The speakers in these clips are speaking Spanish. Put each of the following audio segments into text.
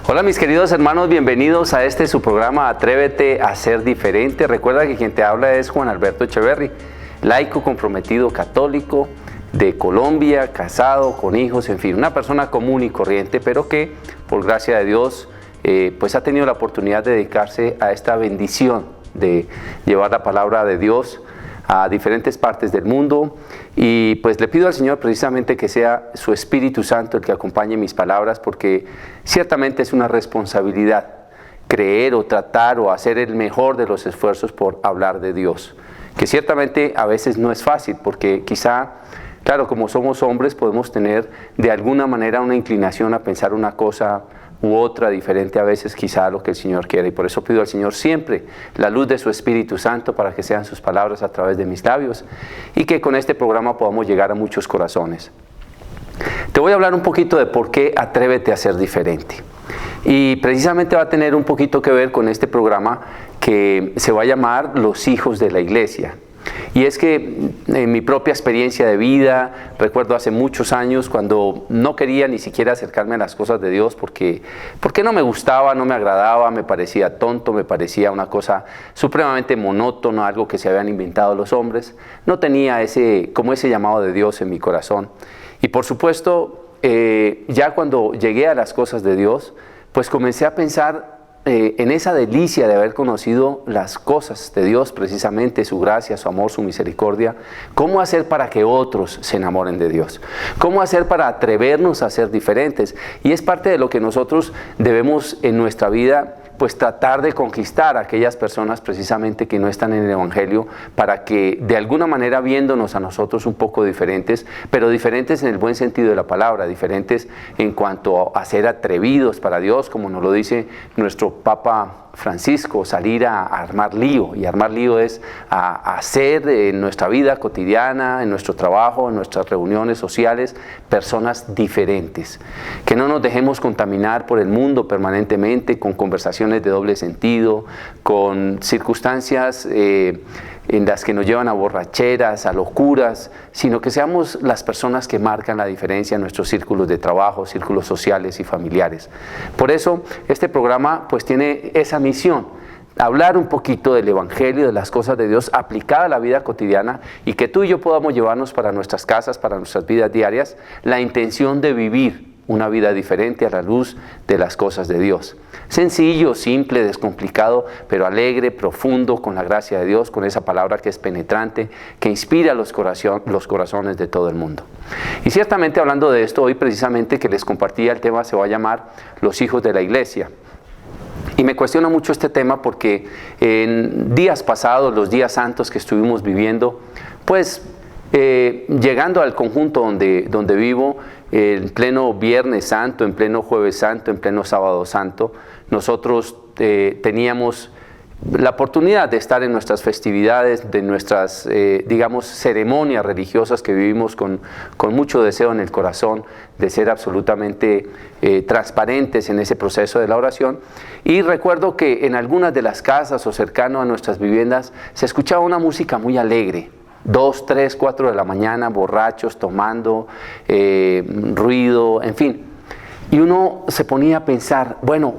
Hola mis queridos hermanos, bienvenidos a su programa Atrévete a ser diferente. Recuerda que quien te habla es Juan Alberto Echeverry, laico comprometido católico de Colombia, casado, con hijos, en fin, una persona común y corriente, pero que por gracia de Dios pues ha tenido la oportunidad de dedicarse a esta bendición de llevar la palabra de Dios a diferentes partes del mundo, y pues le pido al Señor precisamente que sea su Espíritu Santo el que acompañe mis palabras, porque ciertamente es una responsabilidad creer o tratar o hacer el mejor de los esfuerzos por hablar de Dios, que ciertamente a veces no es fácil, porque quizá, claro, como somos hombres podemos tener de alguna manera una inclinación a pensar una cosa u otra diferente a veces quizá a lo que el Señor quiere, y por eso pido al Señor siempre la luz de su Espíritu Santo para que sean sus palabras a través de mis labios y que con este programa podamos llegar a muchos corazones. Te voy a hablar un poquito de por qué atrévete a ser diferente, y precisamente va a tener un poquito que ver con este programa que se va a llamar Los Hijos de la Iglesia. Y es que en mi propia experiencia de vida, recuerdo hace muchos años cuando no quería ni siquiera acercarme a las cosas de Dios porque no me gustaba, no me agradaba, me parecía tonto, me parecía una cosa supremamente monótona, algo que se habían inventado los hombres. No tenía ese llamado de Dios en mi corazón. Y por supuesto, ya cuando llegué a las cosas de Dios, pues comencé a pensar en esa delicia de haber conocido las cosas de Dios, precisamente su gracia, su amor, su misericordia. ¿Cómo hacer para que otros se enamoren de Dios? ¿Cómo hacer para atrevernos a ser diferentes? Y es parte de lo que nosotros debemos en nuestra vida, pues tratar de conquistar a aquellas personas precisamente que no están en el Evangelio, para que de alguna manera, viéndonos a nosotros un poco diferentes, pero diferentes en el buen sentido de la palabra, diferentes en cuanto a ser atrevidos para Dios, como nos lo dice nuestro Papa Francisco, salir a armar lío, y armar lío es a hacer en nuestra vida cotidiana, en nuestro trabajo, en nuestras reuniones sociales, personas diferentes, que no nos dejemos contaminar por el mundo permanentemente con conversaciones de doble sentido, con circunstancias en las que nos llevan a borracheras, a locuras, sino que seamos las personas que marcan la diferencia en nuestros círculos de trabajo, círculos sociales y familiares. Por eso este programa pues tiene esa misión: hablar un poquito del Evangelio, de las cosas de Dios aplicada a la vida cotidiana, y que tú y yo podamos llevarnos para nuestras casas, para nuestras vidas diarias, la intención de vivir una vida diferente a la luz de las cosas de Dios. Sencillo, simple, descomplicado, pero alegre, profundo, con la gracia de Dios, con esa palabra que es penetrante, que inspira los corazones de todo el mundo. Y ciertamente, hablando de esto, hoy precisamente que les compartía, el tema se va a llamar Los Hijos de la Iglesia. Y me cuestiona mucho este tema porque en días pasados, los días santos que estuvimos viviendo, pues llegando al conjunto donde vivo, en pleno Viernes Santo, en pleno Jueves Santo, en pleno Sábado Santo, nosotros teníamos la oportunidad de estar en nuestras festividades, de nuestras, ceremonias religiosas que vivimos con mucho deseo en el corazón de ser absolutamente transparentes en ese proceso de la oración. Y recuerdo que en algunas de las casas o cercano a nuestras viviendas se escuchaba una música muy alegre. 2, 3, 4 de la mañana, borrachos, tomando, ruido, en fin. Y uno se ponía a pensar, bueno,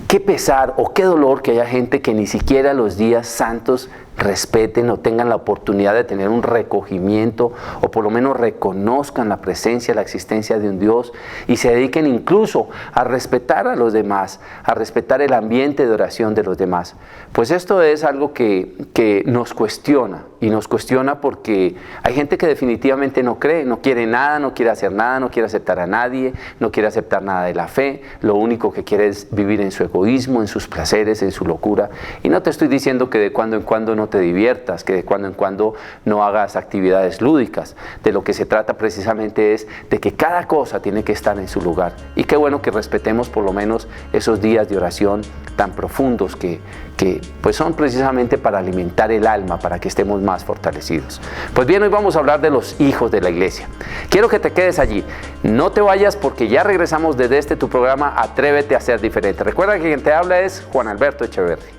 qué pesar o qué dolor que haya gente que ni siquiera los días santos respeten o tengan la oportunidad de tener un recogimiento, o por lo menos reconozcan la presencia, la existencia de un Dios, y se dediquen incluso a respetar a los demás, a respetar el ambiente de oración de los demás. Pues esto es algo que nos cuestiona, y nos cuestiona porque hay gente que definitivamente no cree, no quiere nada, no quiere hacer nada, no quiere aceptar a nadie, no quiere aceptar nada de la fe, lo único que quiere es vivir en su egoísmo, en sus placeres, en su locura. Y no te estoy diciendo que de cuando en cuando no te diviertas, que de cuando en cuando no hagas actividades lúdicas. De lo que se trata precisamente es de que cada cosa tiene que estar en su lugar. Y qué bueno que respetemos por lo menos esos días de oración tan profundos que pues son precisamente para alimentar el alma, para que estemos más fortalecidos. Pues bien, hoy vamos a hablar de los hijos de la iglesia. Quiero que te quedes allí, no te vayas, porque ya regresamos desde tu programa Atrévete a ser diferente. Recuerda que quien te habla es Juan Alberto Echeverry.